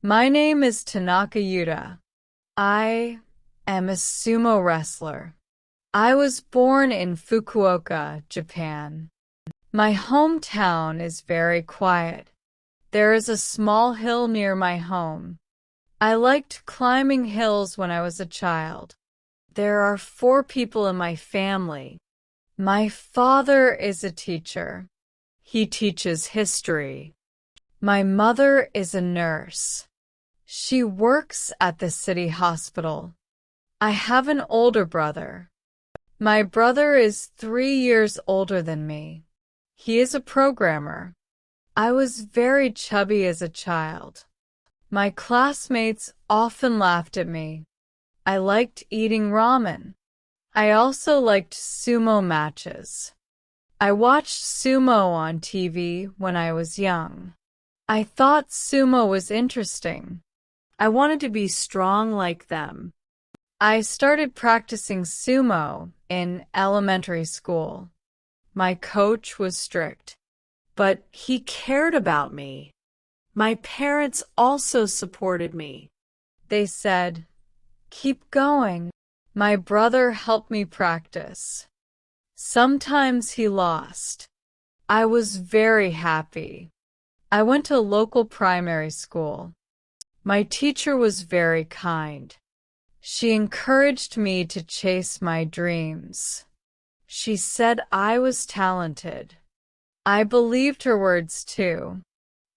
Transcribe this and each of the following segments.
My name is Tanaka Yuta. I am a sumo wrestler. I was born in Fukuoka, Japan. My hometown is very quiet. There is a small hill near my home. I liked climbing hills when I was a child. There are 4 people in my family. My father is a teacher. He teaches history. My mother is a nurse. She works at the city hospital. I have an older brother. My brother is 3 years older than me. He is a programmer. I was very chubby as a child. My classmates often laughed at me. I liked eating ramen. I also liked sumo matches. I watched sumo on TV when I was young. I thought sumo was interesting. I wanted to be strong like them. I started practicing sumo in elementary school. My coach was strict, but he cared about me. My parents also supported me. They said, "Keep going." My brother helped me practice. Sometimes he lost. I was very happy. I went to local primary school. My teacher was very kind. She encouraged me to chase my dreams. She said I was talented. I believed her words too.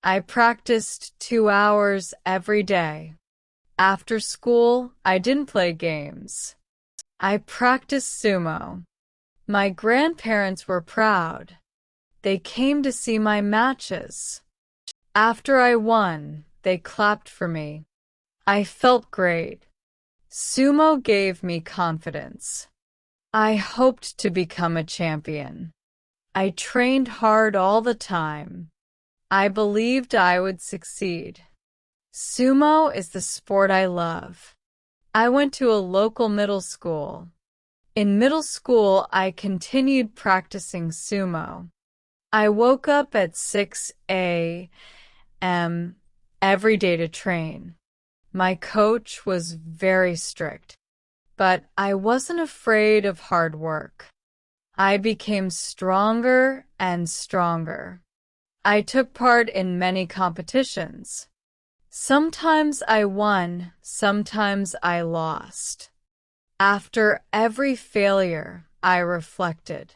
I practiced 2 hours every day. After school, I didn't play games. I practiced sumo. My grandparents were proud. They came to see my matches. After I won, they clapped for me. I felt great. Sumo gave me confidence. I hoped to become a champion. I trained hard all the time. I believed I would succeed. Sumo is the sport I love. I went to a local middle school. In middle school, I continued practicing sumo. I woke up at 6 a.m. every day to train. My coach was very strict, but I wasn't afraid of hard work. I became stronger and stronger. I took part in many competitions. Sometimes I won, sometimes I lost. After every failure, I reflected.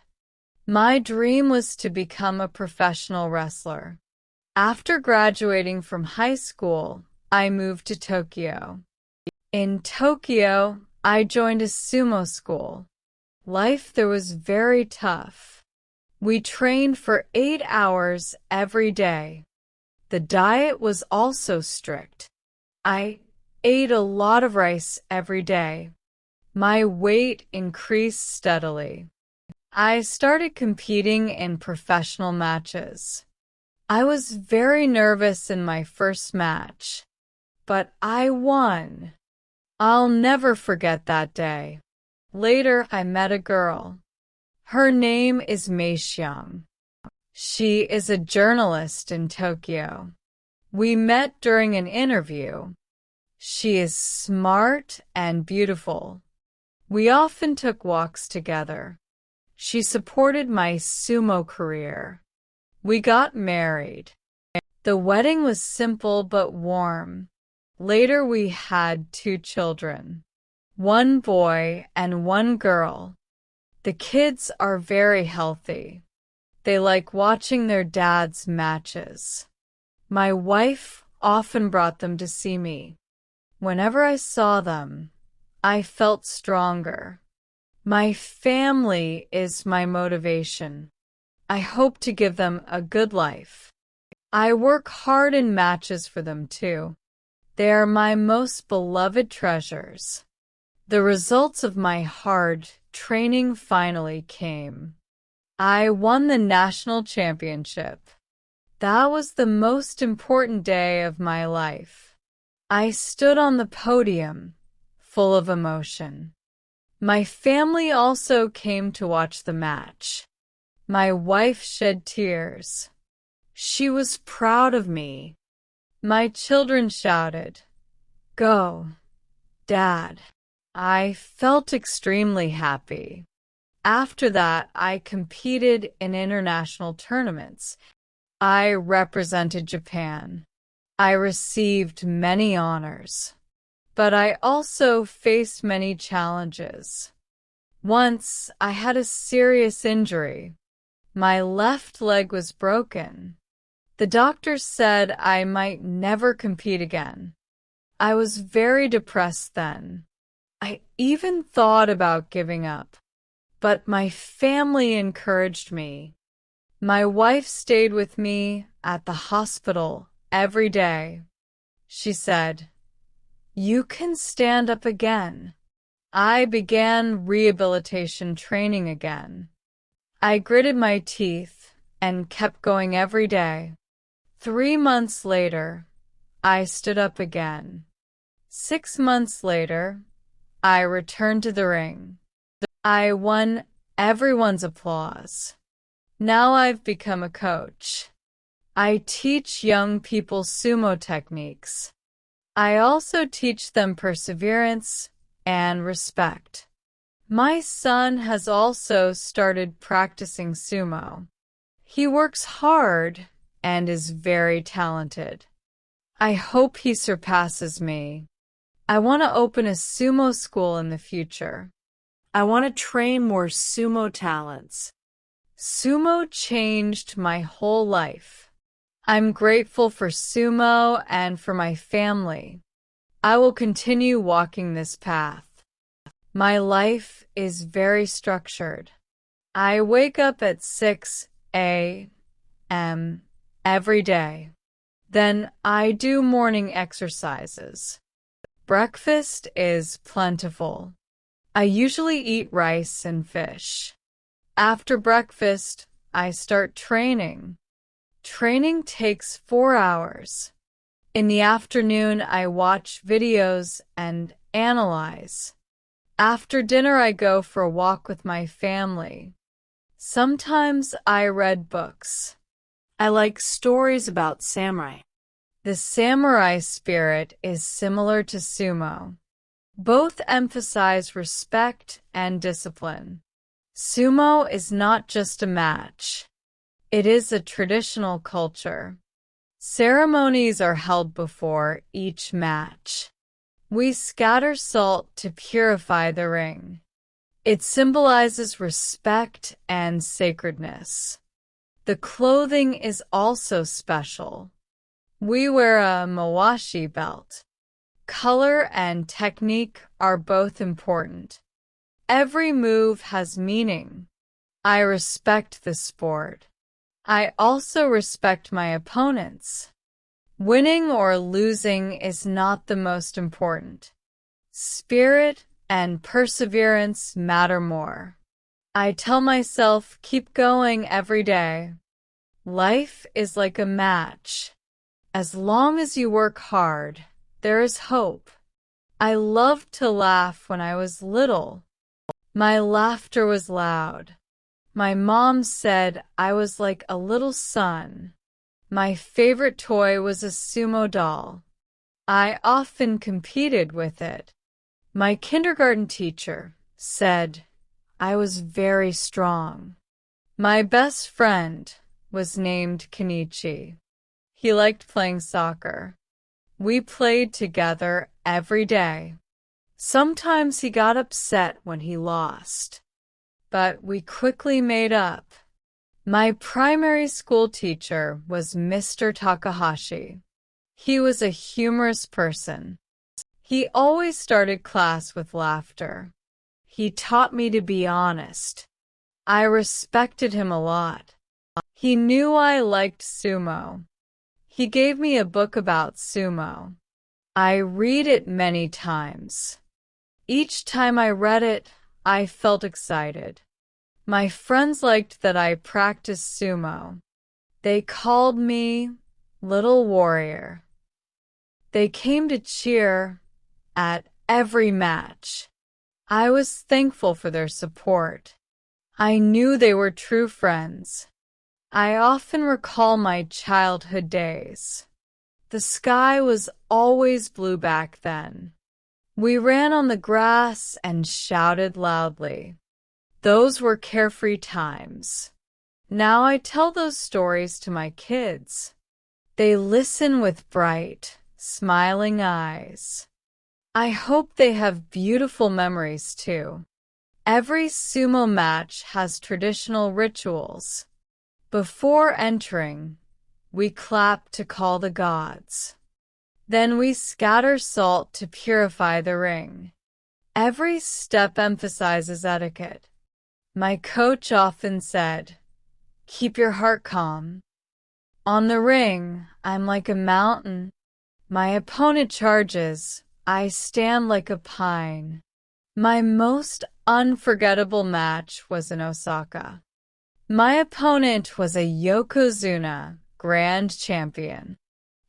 My dream was to become a professional wrestler. After graduating from high school, I moved to Tokyo. In Tokyo, I joined a sumo school. Life there was very tough. We trained for 8 hours every day. The diet was also strict. I ate a lot of rice every day. My weight increased steadily. I started competing in professional matches. I was very nervous in my first match, but I won. I'll never forget that day. Later, I met a girl. Her name is Mei Xiang. She is a journalist in Tokyo. We met during an interview. She is smart and beautiful. We often took walks together. She supported my sumo career. We got married. The wedding was simple but warm. Later we had 2 children, 1 boy and 1 girl. The kids are very healthy. They like watching their dad's matches. My wife often brought them to see me. Whenever I saw them, I felt stronger. My family is my motivation. I hope to give them a good life. I work hard in matches for them too. They are my most beloved treasures. The results of my hard training finally came. I won the national championship. That was the most important day of my life. I stood on the podium, full of emotion. My family also came to watch the match. My wife shed tears. She was proud of me. My children shouted, "Go, Dad." I felt extremely happy. After that, I competed in international tournaments. I represented Japan. I received many honors. But I also faced many challenges. Once, I had a serious injury. My left leg was broken. The doctor said I might never compete again. I was very depressed then. I even thought about giving up. But my family encouraged me. My wife stayed with me at the hospital every day. She said, "You can stand up again." I began rehabilitation training again. I gritted my teeth and kept going every day. 3 months later, I stood up again. 6 months later, I returned to the ring. I won everyone's applause. Now I've become a coach. I teach young people sumo techniques. I also teach them perseverance and respect. My son has also started practicing sumo. He works hard and is very talented. I hope he surpasses me. I want to open a sumo school in the future. I want to train more sumo talents. Sumo changed my whole life. I'm grateful for sumo and for my family. I will continue walking this path. My life is very structured. I wake up at 6 a.m. every day. Then I do morning exercises. Breakfast is plentiful. I usually eat rice and fish. After breakfast, I start training. Training takes 4 hours. In the afternoon, I watch videos and analyze. After dinner, I go for a walk with my family. Sometimes I read books. I like stories about samurai. The samurai spirit is similar to sumo. Both emphasize respect and discipline. Sumo is not just a match. It is a traditional culture. Ceremonies are held before each match. We scatter salt to purify the ring. It symbolizes respect and sacredness. The clothing is also special. We wear a mawashi belt. Color and technique are both important. Every move has meaning. I respect the sport. I also respect my opponents. Winning or losing is not the most important. Spirit and perseverance matter more. I tell myself, keep going every day. Life is like a match. As long as you work hard, there is hope. I loved to laugh when I was little. My laughter was loud. My mom said I was like a little sun. My favorite toy was a sumo doll. I often competed with it. My kindergarten teacher said I was very strong. My best friend was named Kenichi. He liked playing soccer. We played together every day. Sometimes he got upset when he lost, but we quickly made up. My primary school teacher was Mr. Takahashi. He was a humorous person. He always started class with laughter. He taught me to be honest. I respected him a lot. He knew I liked sumo. He gave me a book about sumo. I read it many times. Each time I read it, I felt excited. My friends liked that I practiced sumo. They called me Little Warrior. They came to cheer at every match. I was thankful for their support. I knew they were true friends. I often recall my childhood days. The sky was always blue back then. We ran on the grass and shouted loudly. Those were carefree times. Now I tell those stories to my kids. They listen with bright, smiling eyes. I hope they have beautiful memories too. Every sumo match has traditional rituals. Before entering, we clap to call the gods. Then we scatter salt to purify the ring. Every step emphasizes etiquette. My coach often said, "Keep your heart calm." On the ring, I'm like a mountain. My opponent charges, I stand like a pine. My most unforgettable match was in Osaka. My opponent was a Yokozuna grand champion.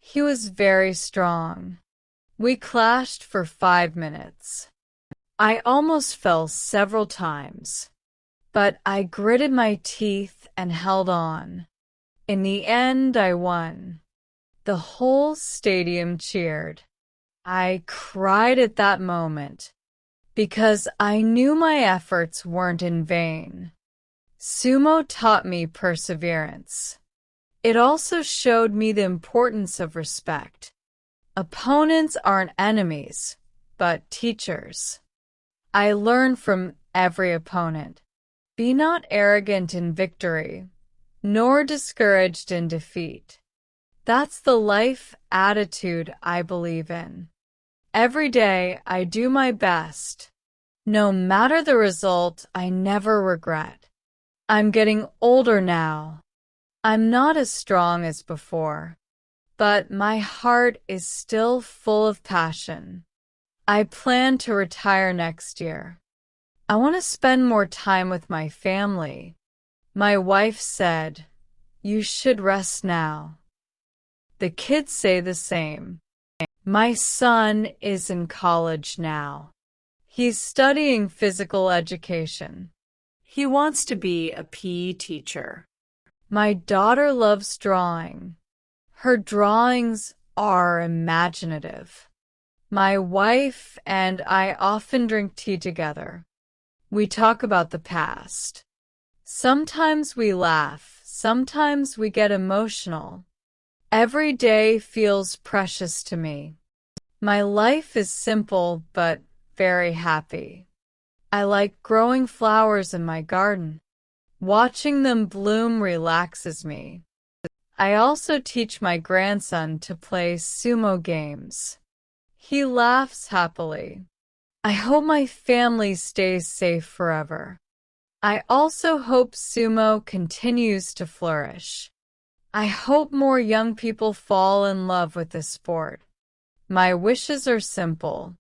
He was very strong. We clashed for 5 minutes. I almost fell several times, but I gritted my teeth and held on. In the end, I won. The whole stadium cheered. I cried at that moment because I knew my efforts weren't in vain. Sumo taught me perseverance. It also showed me the importance of respect. Opponents aren't enemies, but teachers. I learn from every opponent. Be not arrogant in victory, nor discouraged in defeat. That's the life attitude I believe in. Every day I do my best. No matter the result, I never regret. I'm getting older now. I'm not as strong as before, but my heart is still full of passion. I plan to retire next year. I want to spend more time with my family. My wife said, "You should rest now." The kids say the same. My son is in college now. He's studying physical education. He wants to be a PE teacher. My daughter loves drawing. Her drawings are imaginative. My wife and I often drink tea together. We talk about the past. Sometimes we laugh, sometimes we get emotional. Every day feels precious to me. My life is simple but very happy. I like growing flowers in my garden. Watching them bloom relaxes me. I also teach my grandson to play sumo games. He laughs happily. I hope my family stays safe forever. I also hope sumo continues to flourish. I hope more young people fall in love with this sport. My wishes are simple: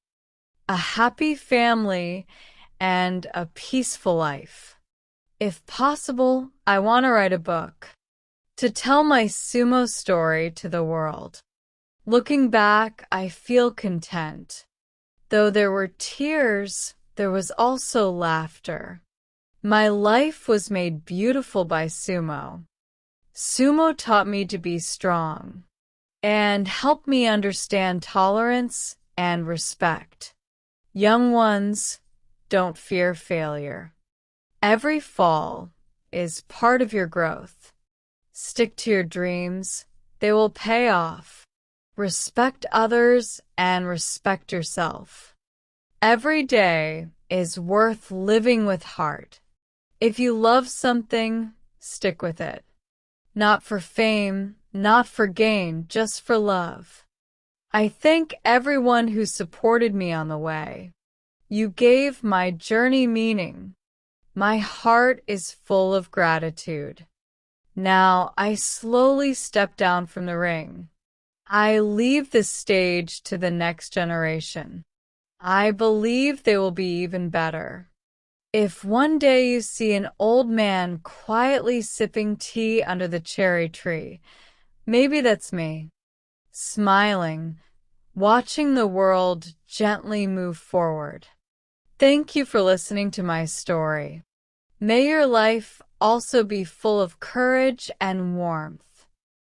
a happy family and a peaceful life. If possible, I want to write a book to tell my sumo story to the world. Looking back, I feel content. Though there were tears, there was also laughter. My life was made beautiful by sumo. Sumo taught me to be strong and helped me understand tolerance and respect. Young ones, don't fear failure. Every fall is part of your growth. Stick to your dreams. They will pay off. Respect others and respect yourself. Every day is worth living with heart. If you love something, stick with it. Not for fame, not for gain, just for love. I thank everyone who supported me on the way. You gave my journey meaning. My heart is full of gratitude. Now I slowly step down from the ring. I leave the stage to the next generation. I believe they will be even better. If one day you see an old man quietly sipping tea under the cherry tree, maybe that's me, smiling, watching the world gently move forward. Thank you for listening to my story. May your life also be full of courage and warmth.